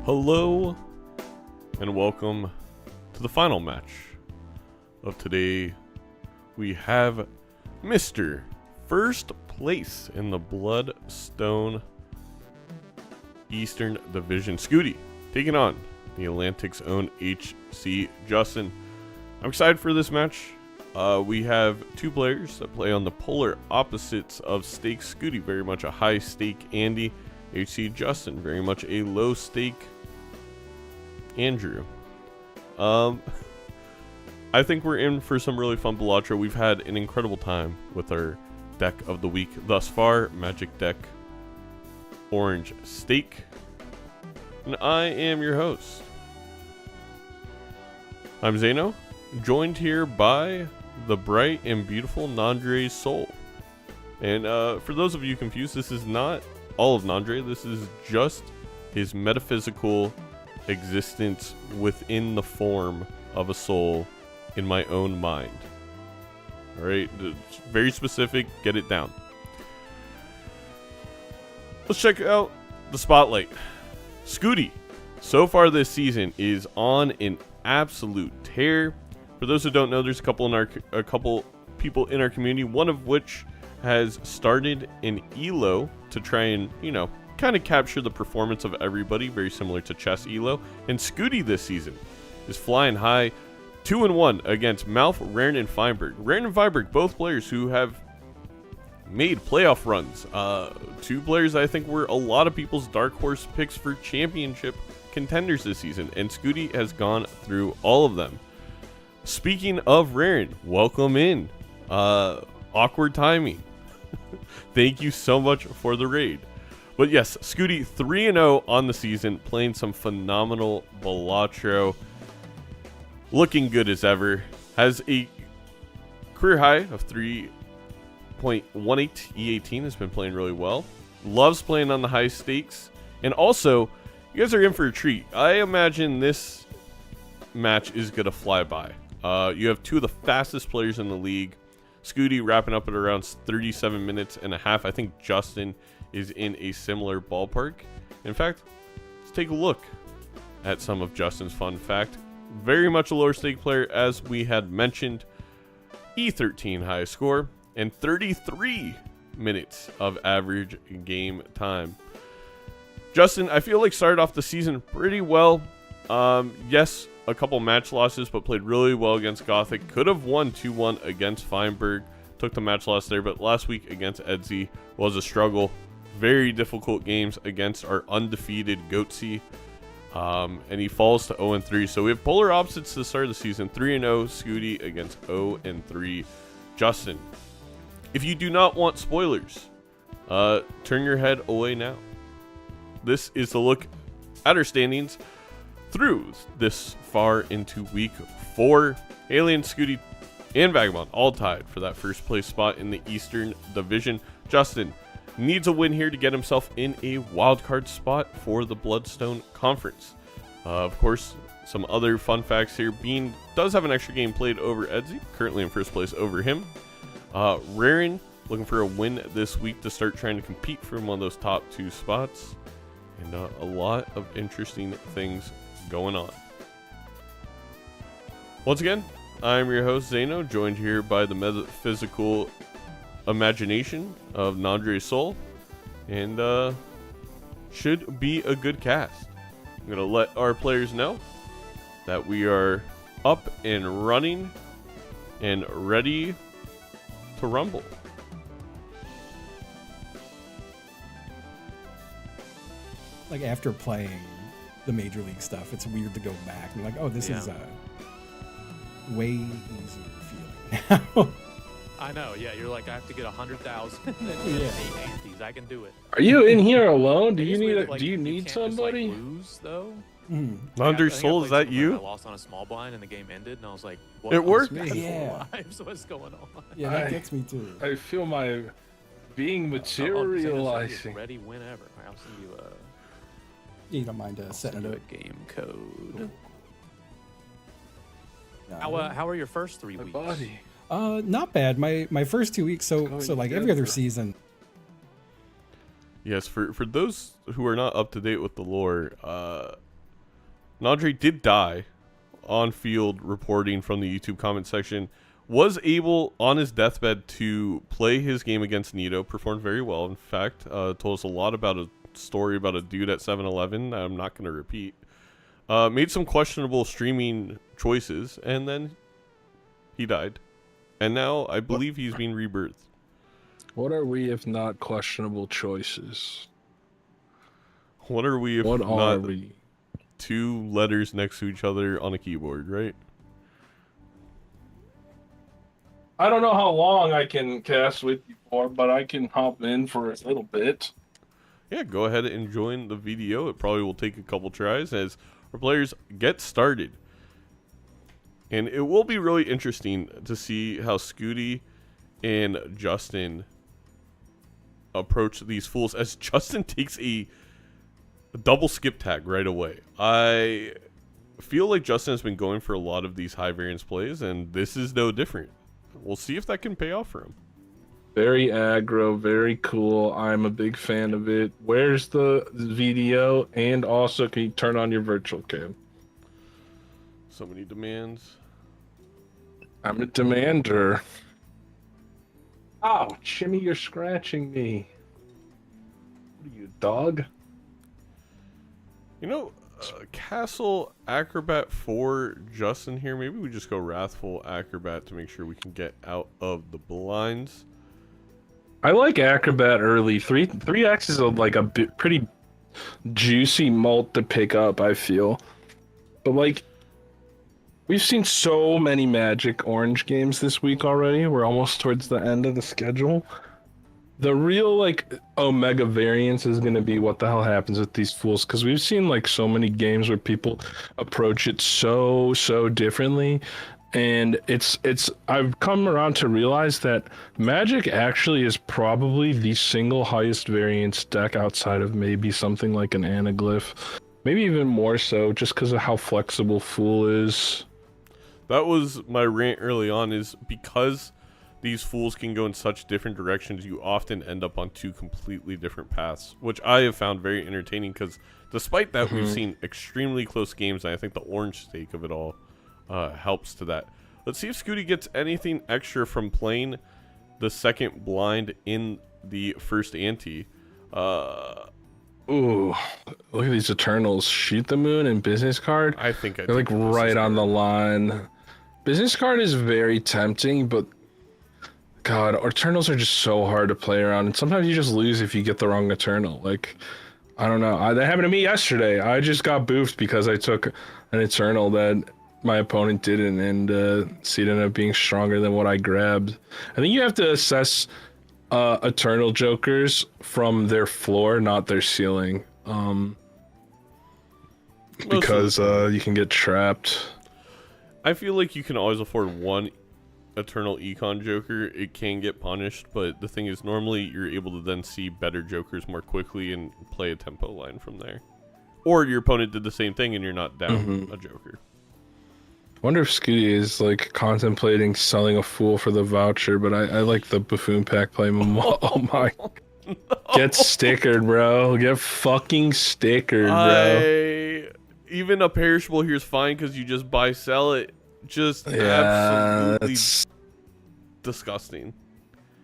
Hello and welcome to the final match of today. We have Mr. First Place in the Bloodstone Eastern Division, Skoottie, taking on the Atlantic's own HCJustin. I'm excited for this match. We have two players that play on the polar opposites of stake. Skoottie, very much a high stake Andy. HCJustin, very much a low stake Andrew. I think we're in for some really fun Balatro. We've had an incredible time with our deck of the week thus far. Magic deck, Orange Stake. And I am your host. I'm Zaino, joined here by the bright and beautiful Nandre's soul. And for those of you confused, this is not all of Nandre. This is just his metaphysical existence within the form of a soul in my own mind. Alright, very specific, get it down. Let's check out the spotlight. Skoottie, so far this season, is on an absolute tear. For those who don't know, there's a couple people in our community, one of which has started an ELO to try and, kind of capture the performance of everybody, very similar to chess ELO. And Skoottie this season is flying high, 2-1 against Malf, Raren, and Feinberg. Raren and Feinberg, both players who have made playoff runs. Two players I think were a lot of people's dark horse picks for championship contenders this season, and Skoottie has gone through all of them. Speaking of Raren, welcome in. Awkward timing. Thank you so much for the raid. But yes, Skoottie 3-0 on the season, playing some phenomenal Balatro. Looking good as ever. Has a career high of 3.18 E18. Has been playing really well. Loves playing on the high stakes. And also, you guys are in for a treat. I imagine this match is going to fly by. You have two of the fastest players in the league. Skoottie wrapping up at around 37 minutes and a half. I think Justin is in a similar ballpark. In fact, let's take a look at some of Justin's fun fact. Very much a lower stake player, as we had mentioned. E13 high score and 33 minutes of average game time. Justin, I feel like started off the season pretty well. Yes, a couple match losses, but played really well against Gothic. Could have won 2-1 against Feinberg. Took the match loss there, but last week against Edzi was a struggle. Very difficult games against our undefeated Goatsy. And he falls to 0-3. So we have polar opposites to the start of the season. 3-0 Skoottie against 0-3 Justin. If you do not want spoilers, turn your head away now. This is the look at our standings through this far into week 4. Alien, Skoottie, and Vagabond all tied for that first place spot in the Eastern Division. Justin needs a win here to get himself in a wildcard spot for the Bloodstone Conference. Of course, Some other fun facts here. Bean does have an extra game played over Edsy, currently in first place over him. Rarin looking for a win this week to start trying to compete for one of those top 2 spots. And a lot of interesting things going on. Once again, I'm your host, Zaino, joined here by the metaphysical imagination of Nandre's soul. And should be a good cast. I'm going to let our players know that we are up and running and ready to rumble. Like after playing the major league stuff, it's weird to go back and be like, oh, this is way easier feeling now. I know, yeah. You're like, I have to get 100,000 and then 8 antes. I can do it. Are you in here alone? Do It you is need weird that, do you need can't just, somebody? like, lose though. Nandre's I soul, is that played you? someone I lost on a small blind and the game ended, and I was like, what? It worked? Yeah. Lives? What's going on? Yeah, that gets me too. I feel my being materializing. Ready whenever. I'll send you a. You don't mind setting it up. Game code. No. How are your first 3 My weeks? body. Not bad. My first 2 weeks, so like every other season. Yes, for those who are not up to date with the lore, Nandre did die on field reporting from the YouTube comment section. Was able on his deathbed to play his game against Nito. Performed very well. In fact, told us a lot about a story about a dude at 7-Eleven. I'm not going to repeat. Made some questionable streaming choices, and then he died. And now I believe he's being rebirthed. What are we if not questionable choices? What are we if What are not we? 2 letters next to each other on a keyboard, right? I don't know how long I can cast with you for, but I can hop in for a little bit. Yeah, go ahead and join the video. It probably will take a couple tries as our players get started. And it will be really interesting to see how Skoottie and Justin approach these fools as Justin takes a double skip tag right away. I feel like Justin has been going for a lot of these high variance plays, and this is no different. We'll see if that can pay off for him. Very aggro, very cool. I'm a big fan of it. Where's the video? And also, can you turn on your virtual cam? So many demands. I'm a demander. Ow, Chimmy, you're scratching me. What are you, dog? You know, Castle Acrobat for Justin here. Maybe we just go Wrathful Acrobat to make sure we can get out of the blinds. I like Acrobat early. 3X is like a pretty juicy mult to pick up, I feel. But like, we've seen so many Magic Orange games this week already. We're almost towards the end of the schedule. The real like Omega variance is going to be what the hell happens with these fools, because we've seen like so many games where people approach it so differently. And I've come around to realize that Magic actually is probably the single highest variance deck outside of maybe something like an Anaglyph. Maybe even more so just because of how flexible Fool is. That was my rant early on, is because these fools can go in such different directions, you often end up on 2 completely different paths, which I have found very entertaining because despite that, we've seen extremely close games, and I think the orange stake of it all helps to that. Let's see if Skoottie gets anything extra from playing the second blind in the first ante. Ooh, look at these Eternals. Shoot the Moon and Business Card. I think They're like right on the line. Business Card is very tempting, but God, Eternals are just so hard to play around, and sometimes you just lose if you get the wrong Eternal. Like, I don't know. That happened to me yesterday. I just got boofed because I took an Eternal that my opponent didn't, and it ended up being stronger than what I grabbed. I think you have to assess Eternal Jokers from their floor, not their ceiling. Because you can get trapped. I feel like you can always afford one Eternal Econ Joker. It can get punished, but the thing is, normally you're able to then see better Jokers more quickly and play a tempo line from there. or your opponent did the same thing and you're not down Mm-hmm. a Joker. I wonder if Skoottie is like contemplating selling a Fool for the voucher, but I like the Buffoon pack play. Oh my. Get stickered, bro. Get fucking stickered, bro. Even a perishable here is fine because you just buy, sell it. Just absolutely That's... disgusting.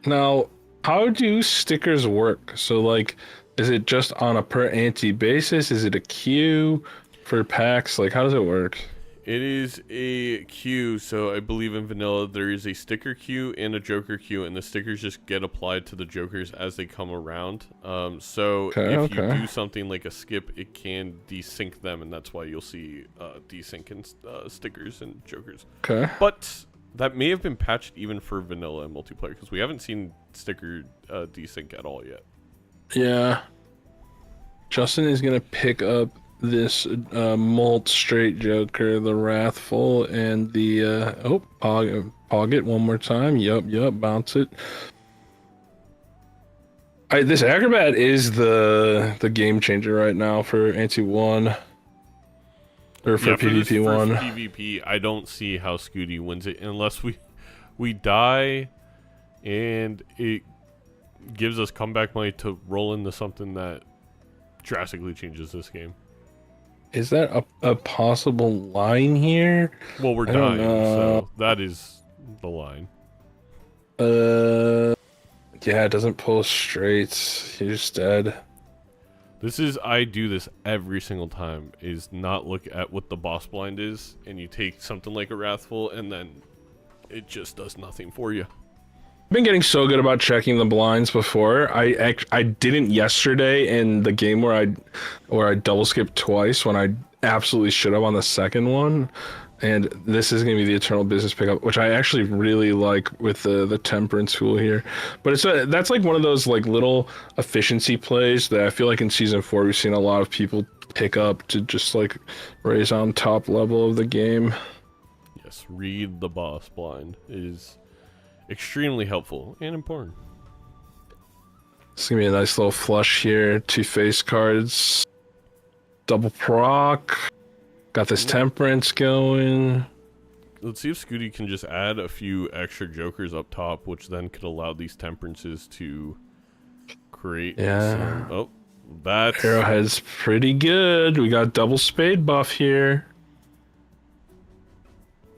Now, how do stickers work? So, like, is it just on a per ante basis? Is it a queue for packs? Like, how does it work? It is a queue, so I believe in vanilla there is a sticker queue and a Joker queue, and the stickers just get applied to the Jokers as they come around. So if you do something like a skip, it can desync them, and that's why you'll see desync and stickers and Jokers. Okay. But that may have been patched even for vanilla and multiplayer, because we haven't seen sticker desync at all yet. Yeah. Justin is going to pick up this Molt straight Joker, the Wrathful, and the pog it one more time. Yup, bounce it. This Acrobat is the game changer right now for anti-1 or for PvP one. For PvP, I don't see how Skoottie wins it unless we die and it gives us comeback money to roll into something that drastically changes this game. Is that a possible line here? Well, we're dying, so that is the line. Yeah, it doesn't pull straight. You're just dead. This is, I do this every single time, is not look at what the boss blind is, and you take something like a Wrathful, and then it just does nothing for you. I've been getting so good about checking the blinds before. I didn't yesterday in the game where I double skipped twice when I absolutely should have on the second one. And this is going to be the Eternal Business pickup, which I actually really like with the Temperance tool here. But that's like one of those like little efficiency plays that I feel like in Season 4 we've seen a lot of people pick up to just like raise on top level of the game. Yes, read the boss blind is extremely helpful and important. It's gonna be a nice little flush here. 2 face cards, double proc. Got this Temperance going. Let's see if Skoottie can just add a few extra Jokers up top, which then could allow these Temperances to create. Yeah. Oh, that's Arrowhead's pretty good. We got double spade buff here.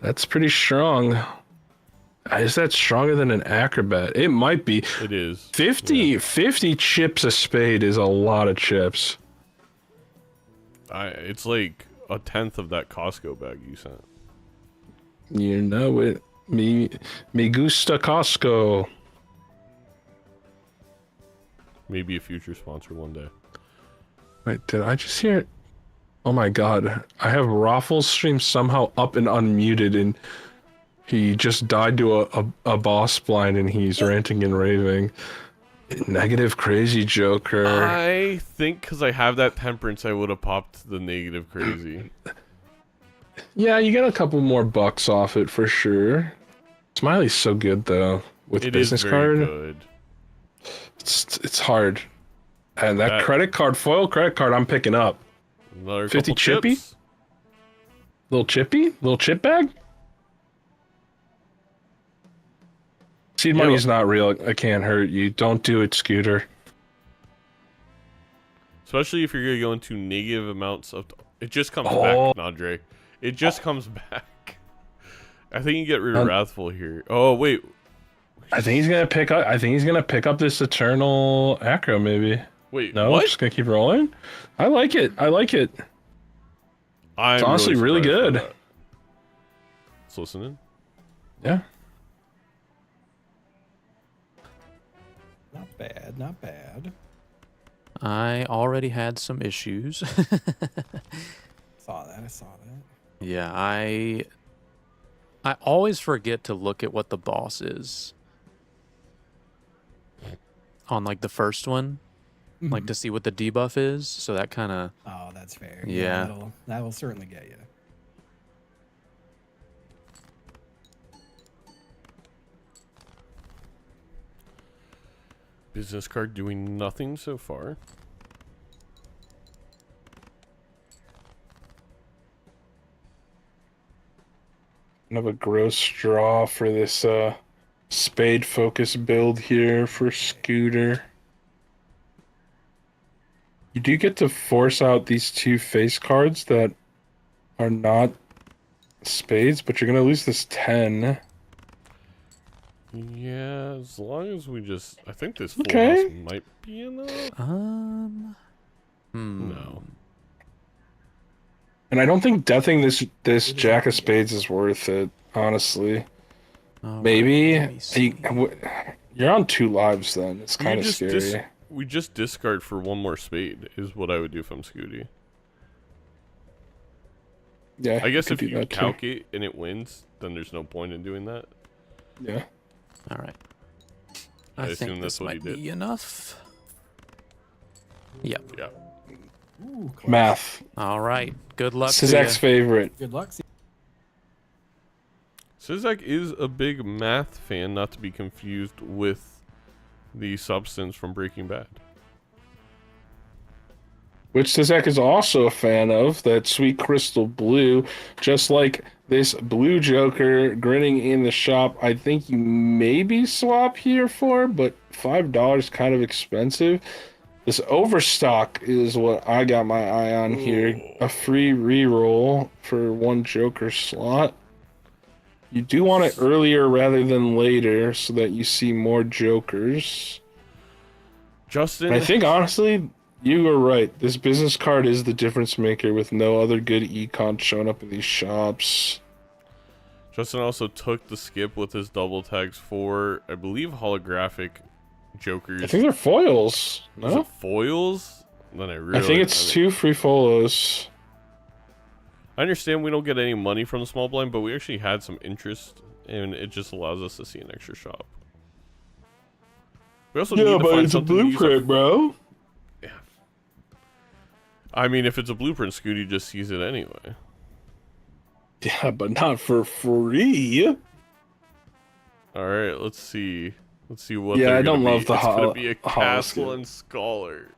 That's pretty strong. Is that stronger than an Acrobat? It might be. It is. 50 chips a spade is a lot of chips. It's like a tenth of that Costco bag you sent. You know it. Me gusta Costco. Maybe a future sponsor one day. Wait, did I just hear it? Oh my god. I have Raffles stream somehow up and unmuted, and he just died to a boss blind, and he's ranting and raving. Negative crazy Joker. I think because I have that Temperance, I would have popped the negative crazy. Yeah, you get a couple more bucks off it for sure. Smiley's so good though with It business is very card. good. It's hard. And that credit card, foil credit card, I'm picking up. Another 50 couple chippy? chips. Little chip bag. Seed money's not real. It can't hurt you. Don't do it, Scooter. Especially if you're going to go into negative amounts of... It just comes back, Nandre. It just comes back. I think you get rid of Wrathful here. Oh, wait. I think he's gonna pick up. I think he's gonna pick up this Eternal Acro, maybe. Wait, no, what? Just gonna keep rolling. I like it. It's honestly really good. Let's listen in. Yeah. Not bad, not bad. I already had some issues. I saw that. Yeah, I always forget to look at what the boss is on like the first one, like to see what the debuff is. So that kind of. Oh, that's fair. Yeah. That will certainly get you. Business card doing nothing so far. kind of a gross draw for this spade focus build here for Scooter. You do get to force out these 2 face cards that are not spades, but you're gonna lose this 10. Yeah, as long as we just... I think this full Okay. house might be enough. No. And I don't think deathing this Jack of Spades is worth it, honestly. Maybe you're on 2 lives then. It's kind of scary. We just discard for 1 more spade is what I would do if I'm Skoottie. Yeah, I guess could if do you that too. calc it and it wins, then there's no point in doing that. Yeah. All right. I I assume think that's this what he might did. be enough. Yep. Yeah. Ooh, close. Math. All right. Good luck to Sizak's you. favorite. Good luck. Sizak is a big math fan, not to be confused with the substance from Breaking Bad. Which Sizak is also a fan of, that sweet crystal blue, just like this blue Joker grinning in the shop. I think you maybe swap here for, but $5 kind of expensive. This overstock is what I got my eye on here. A free reroll for 1 Joker slot. You do want it earlier rather than later so that you see more Jokers. Justin, And I think, honestly, you were right. This business card is the difference maker with no other good econ showing up in these shops. Justin also took the skip with his double tags for, I believe, holographic Jokers. I think they're foils. Is No? it foils? Then I really... I think it's 2 free folos. I understand we don't get any money from the small blind, but we actually had some interest, and it just allows us to see an extra shop. We also need to find something to use our- bro. Yeah. I mean, if it's a blueprint, Skoottie just sees it anyway. Yeah, but not for free. All right, let's see. Let's see what. Yeah, they're I don't gonna love be. the It's gonna holo- be a holo castle skip. and scholar.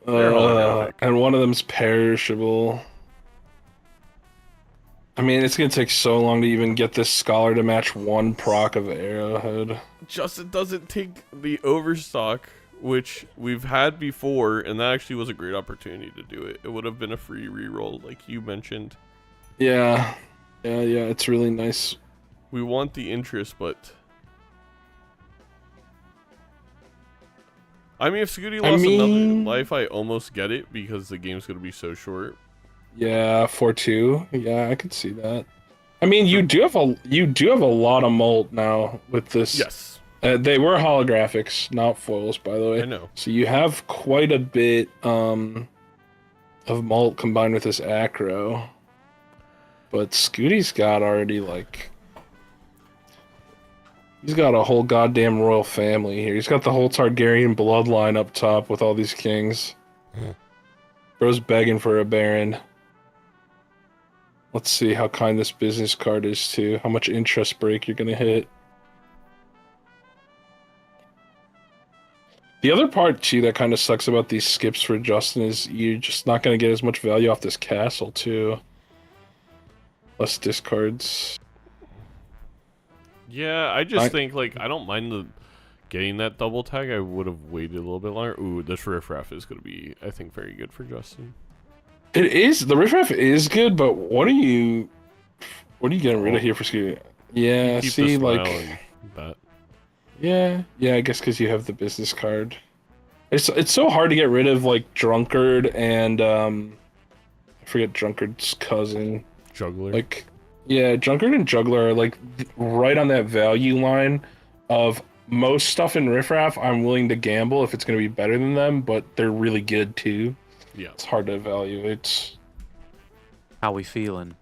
They're holographic. And one of them's perishable. I mean, it's gonna take so long to even get this scholar to match 1 proc of Arrowhead. Justin doesn't take the overstock, which we've had before, and that actually was a great opportunity to do it. It would have been a free reroll, like you mentioned. Yeah, it's really nice. We want the interest, but I mean, if Skoottie lost another life, I almost get it because the game's gonna be so short. Yeah, 4-2. Yeah, I could see that. I mean, you do have a lot of mult now with this. Yes, They were holographics, not foils, by the way. I know. So you have quite a bit of mult combined with this acro. But Skootie's got already, like... He's got a whole goddamn royal family here. He's got the whole Targaryen bloodline up top with all these kings. Bro's begging for a baron. Let's see how kind this business card is too. How much interest break you're gonna hit. The other part too that kind of sucks about these skips for Justin is you're just not gonna get as much value off this castle too. Less discards. Yeah, I just think, like, I don't mind getting that double tag. I would have waited a little bit longer. Ooh, this riffraff is going to be, I think, very good for Justin. It is. The riffraff is good, but what are you getting rid of here for Skoottie? Yeah, Keep see, the smile like... and that. Yeah, I guess because you have the business card. It's so hard to get rid of, like, Drunkard and, I forget Drunkard's cousin. Juggler. Like... Yeah, Drunkard and Juggler are like right on that value line of most stuff in Riffraff. I'm willing to gamble if it's going to be better than them, but they're really good too. Yeah. It's hard to evaluate. How we feeling?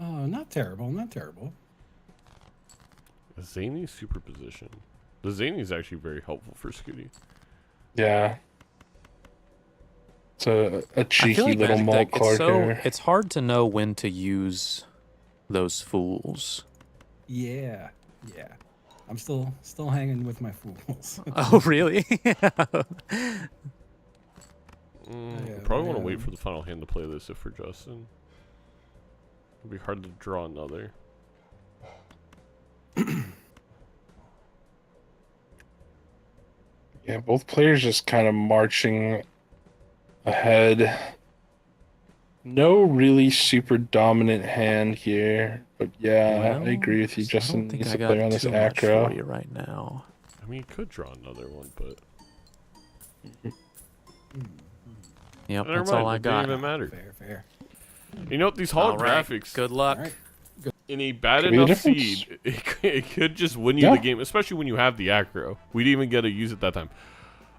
Not terrible, not terrible. A Zany superposition. The Zany is actually very helpful for Skoottie. Yeah. It's a I cheeky feel like little Magic malt deck, card here. it's hard to know when to use those fools. Yeah. I'm still hanging with my fools. Oh, really? Probably want to wait for the final hand to play this if for Justin. It'll be hard to draw another. Yeah, both players just kind of marching ahead. No really super dominant hand here, but yeah, Well, I agree with you. I don't Justin think needs I to got play on this too much for acro. you right now. I mean, you could draw another one, but Yep, never that's mind. all I It got. didn't even matter. Fair. You know what? These All right, holographics good luck. All right. in a bad Could be a enough difference. seed, it could just win you Yeah. the game, especially when you have the acro. We didn't even get to use it that time.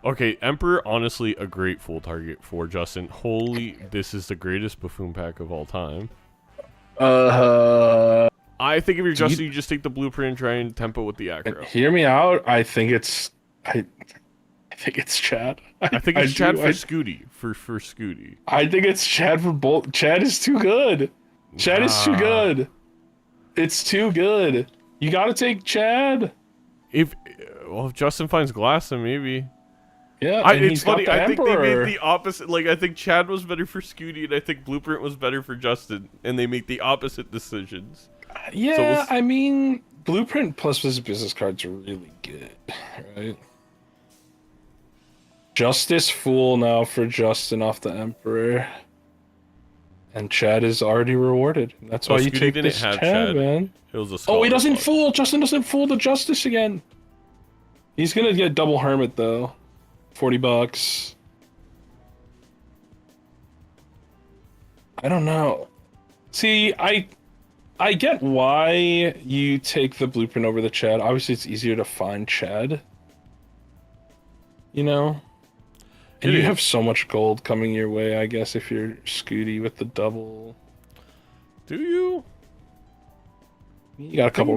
Okay, Emperor, honestly, a great full target for Justin. Holy, this is the greatest buffoon pack of all time. I think if you're Justin, you just take the blueprint and try and tempo with the acro. Hear me out. I think it's Chad. I think it's Chad for I, Skoottie. For Skoottie. I think it's Chad for both. Chad is too good. Chad is too Nah. good. It's too good. You gotta take Chad. If Justin finds glass, then maybe. Yeah, and It's he's got funny. the I think they Emperor. made the opposite. Like, I think Chad was better for Skoottie, and I think Blueprint was better for Justin, and they make the opposite decisions. Yeah, So we'll I mean, Blueprint plus his business cards are really good, right? Justice Fool now for Justin off the Emperor. And Chad is already rewarded. That's why you Skoottie take didn't this have Chad, Chad. man. It was a Oh, scholar he doesn't block. fool. Justin doesn't fool the Justice again. He's gonna get double Hermit though. $40. I don't know. See, I get why you take the Blueprint over the Chad. Obviously, it's easier to find Chad. You know? And It you is. have so much gold coming your way, I guess, if you're Skoottie with the double. Do you? You got a couple